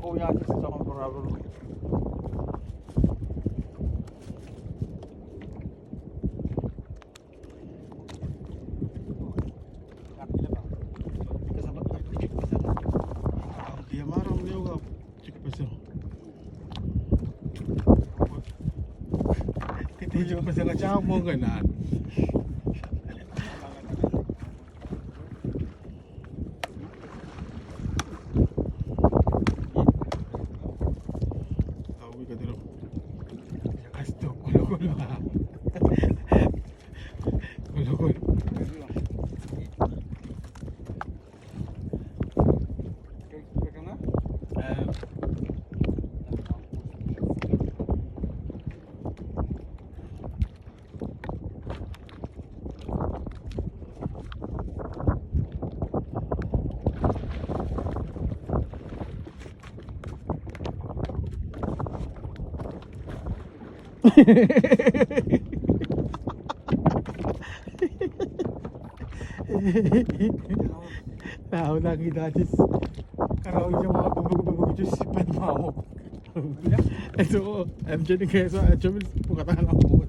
kuya sa komporado. Hindi ko pa sa katsaka mo ganaan. Tawag ka dito. Kasto, kulo-kulo ha. Kulo-kulo. Tahu lagi dadis. Kalau yang mau bubuk-bubuk jus sipet mau. Itu MJ ni kayak so, coba buka tangan aku.